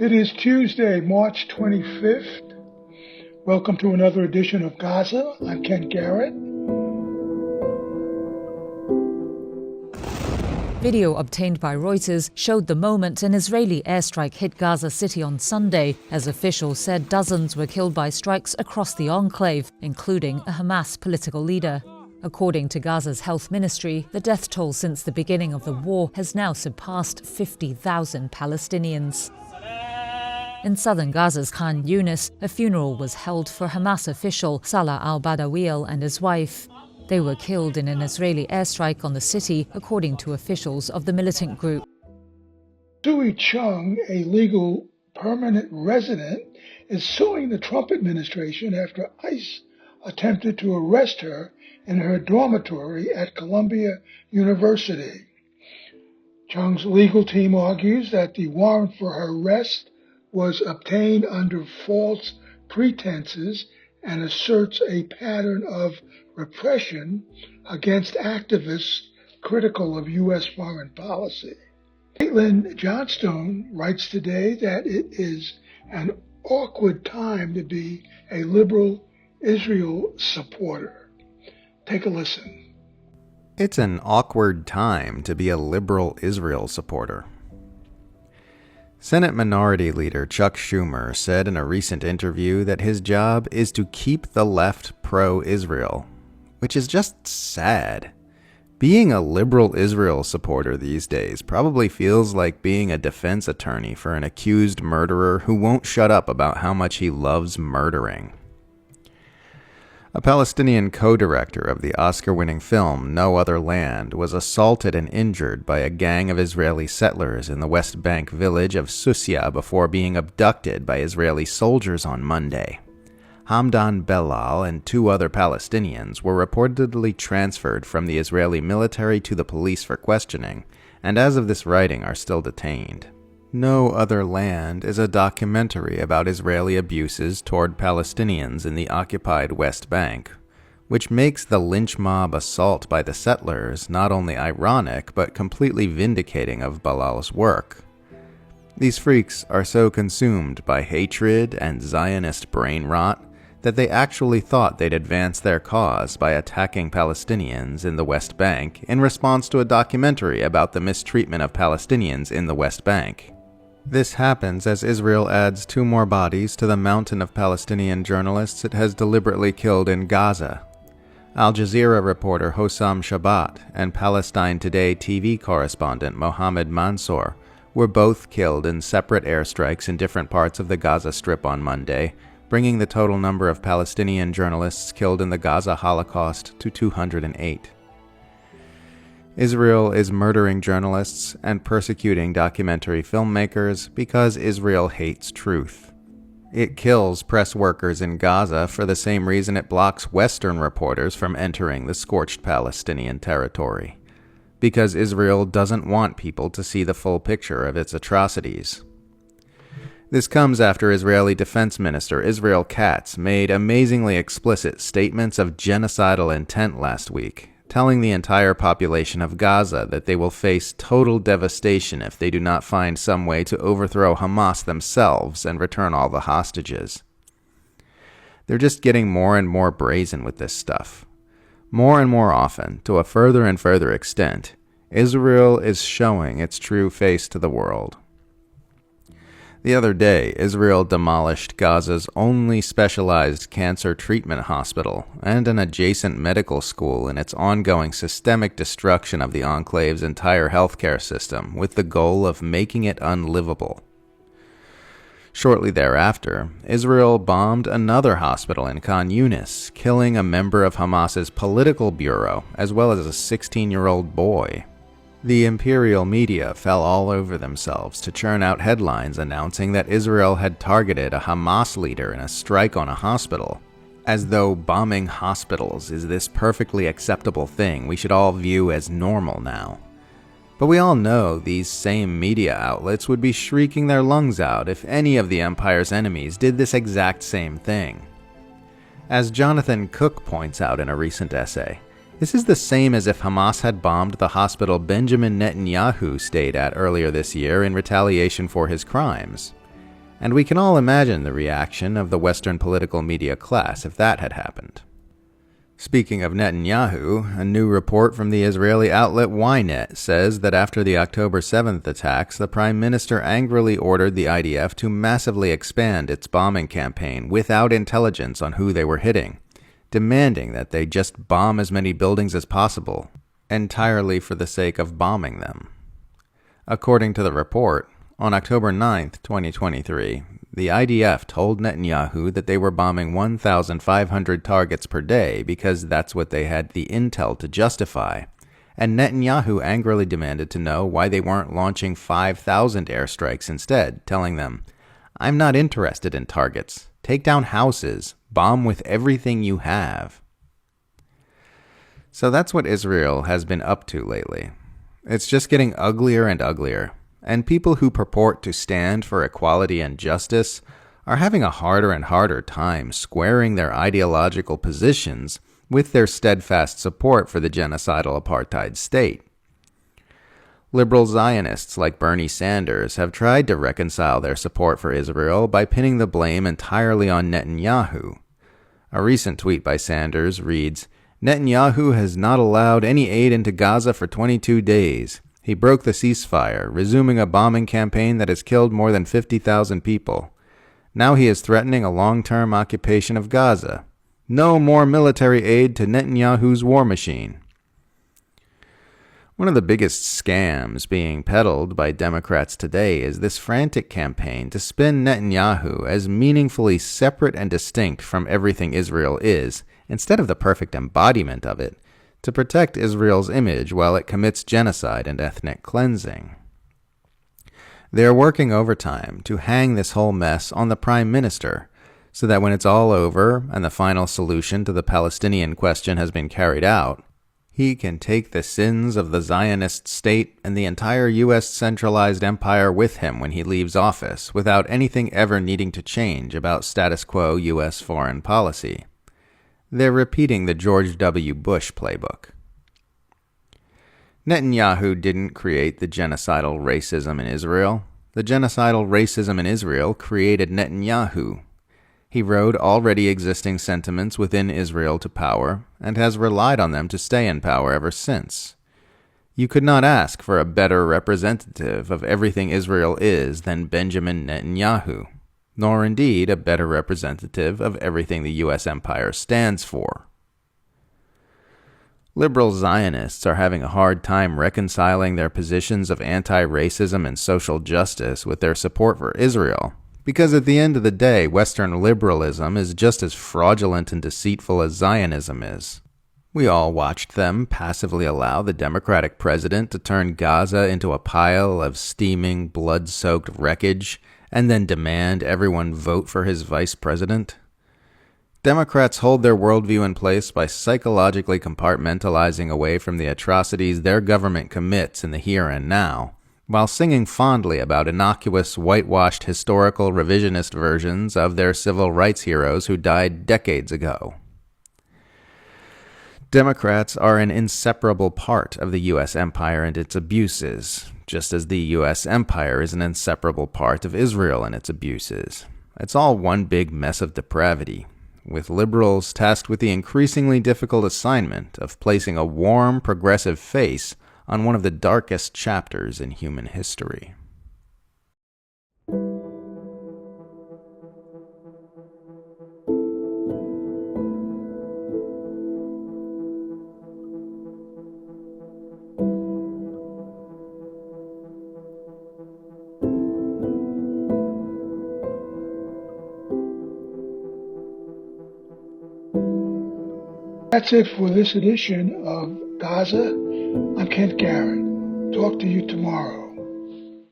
It is Tuesday, March 25th. Welcome to another edition of Gaza. I'm Ken Garrett. Video obtained by Reuters showed the moment an Israeli airstrike hit Gaza City on Sunday, as officials said dozens were killed by strikes across the enclave, including a Hamas political leader. According to Gaza's health ministry, the death toll since the beginning of the war has now surpassed 50,000 Palestinians. In southern Gaza's Khan Yunis, a funeral was held for Hamas official Salah al-Badawil and his wife. They were killed in an Israeli airstrike on the city, according to officials of the militant group. Sui Chung, a legal permanent resident, is suing the Trump administration after ICE attempted to arrest her in her dormitory at Columbia University. Chung's legal team argues that the warrant for her arrest was obtained under false pretenses and asserts a pattern of repression against activists critical of U.S. foreign policy. Caitlin Johnstone writes today that it is an awkward time to be a liberal Israel supporter. Take a listen. It's an awkward time to be a liberal Israel supporter. Senate Minority Leader Chuck Schumer said in a recent interview that his job is to keep the left pro-Israel, which is just sad. Being a liberal Israel supporter these days probably feels like being a defense attorney for an accused murderer who won't shut up about how much he loves murdering. A Palestinian co-director of the Oscar-winning film No Other Land was assaulted and injured by a gang of Israeli settlers in the West Bank village of Susia before being abducted by Israeli soldiers on Monday. Hamdan Belal and two other Palestinians were reportedly transferred from the Israeli military to the police for questioning, and as of this writing are still detained. No Other Land is a documentary about Israeli abuses toward Palestinians in the occupied West Bank, which makes the lynch mob assault by the settlers not only ironic but completely vindicating of Belal's work. These freaks are so consumed by hatred and Zionist brain rot that they actually thought they'd advance their cause by attacking Palestinians in the West Bank in response to a documentary about the mistreatment of Palestinians in the West Bank. This happens as Israel adds two more bodies to the mountain of Palestinian journalists it has deliberately killed in Gaza. Al Jazeera reporter Hossam Shabat and Palestine Today TV correspondent Mohammed Mansour were both killed in separate airstrikes in different parts of the Gaza Strip on Monday, bringing the total number of Palestinian journalists killed in the Gaza Holocaust to 208. Israel is murdering journalists and persecuting documentary filmmakers because Israel hates truth. It kills press workers in Gaza for the same reason it blocks Western reporters from entering the scorched Palestinian territory, because Israel doesn't want people to see the full picture of its atrocities. This comes after Israeli Defense Minister Israel Katz made amazingly explicit statements of genocidal intent last week, telling the entire population of Gaza that they will face total devastation if they do not find some way to overthrow Hamas themselves and return all the hostages. They're just getting more and more brazen with this stuff. More and more often, to a further and further extent, Israel is showing its true face to the world. The other day, Israel demolished Gaza's only specialized cancer treatment hospital and an adjacent medical school in its ongoing systemic destruction of the enclave's entire healthcare system with the goal of making it unlivable. Shortly thereafter, Israel bombed another hospital in Khan Yunis, killing a member of Hamas's political bureau as well as a 16-year-old boy. The imperial media fell all over themselves to churn out headlines announcing that Israel had targeted a Hamas leader in a strike on a hospital, as though bombing hospitals is this perfectly acceptable thing we should all view as normal now. But we all know these same media outlets would be shrieking their lungs out if any of the empire's enemies did this exact same thing. As Jonathan Cook points out in a recent essay, this is the same as if Hamas had bombed the hospital Benjamin Netanyahu stayed at earlier this year in retaliation for his crimes. And we can all imagine the reaction of the Western political media class if that had happened. Speaking of Netanyahu, a new report from the Israeli outlet Ynet says that after the October 7th attacks, the Prime Minister angrily ordered the IDF to massively expand its bombing campaign without intelligence on who they were hitting, demanding that they just bomb as many buildings as possible, entirely for the sake of bombing them. According to the report, on October 9th, 2023, the IDF told Netanyahu that they were bombing 1,500 targets per day because that's what they had the intel to justify, and Netanyahu angrily demanded to know why they weren't launching 5,000 airstrikes instead, telling them, "I'm not interested in targets. Take down houses. Bomb with everything you have." So that's what Israel has been up to lately. It's just getting uglier and uglier. And people who purport to stand for equality and justice are having a harder and harder time squaring their ideological positions with their steadfast support for the genocidal apartheid state. Liberal Zionists like Bernie Sanders have tried to reconcile their support for Israel by pinning the blame entirely on Netanyahu. A recent tweet by Sanders reads, "Netanyahu has not allowed any aid into Gaza for 22 days. He broke the ceasefire, resuming a bombing campaign that has killed more than 50,000 people. Now he is threatening a long-term occupation of Gaza. No more military aid to Netanyahu's war machine." One of the biggest scams being peddled by Democrats today is this frantic campaign to spin Netanyahu as meaningfully separate and distinct from everything Israel is, instead of the perfect embodiment of it, to protect Israel's image while it commits genocide and ethnic cleansing. They're working overtime to hang this whole mess on the Prime Minister, so that when it's all over and the final solution to the Palestinian question has been carried out, he can take the sins of the Zionist state and the entire U.S. centralized empire with him when he leaves office, without anything ever needing to change about status quo U.S. foreign policy. They're repeating the George W. Bush playbook. Netanyahu didn't create the genocidal racism in Israel. The genocidal racism in Israel created Netanyahu. He rode already existing sentiments within Israel to power, and has relied on them to stay in power ever since. You could not ask for a better representative of everything Israel is than Benjamin Netanyahu, nor indeed a better representative of everything the U.S. empire stands for. Liberal Zionists are having a hard time reconciling their positions of anti-racism and social justice with their support for Israel, because at the end of the day, Western liberalism is just as fraudulent and deceitful as Zionism is. We all watched them passively allow the Democratic president to turn Gaza into a pile of steaming, blood-soaked wreckage, and then demand everyone vote for his vice president. Democrats hold their worldview in place by psychologically compartmentalizing away from the atrocities their government commits in the here and now, while singing fondly about innocuous, whitewashed, historical revisionist versions of their civil rights heroes who died decades ago. Democrats are an inseparable part of the U.S. empire and its abuses, just as the U.S. empire is an inseparable part of Israel and its abuses. It's all one big mess of depravity, with liberals tasked with the increasingly difficult assignment of placing a warm, progressive face on one of the darkest chapters in human history. That's it for this edition of Gaza. I'm Kent Garrett. Talk to you tomorrow.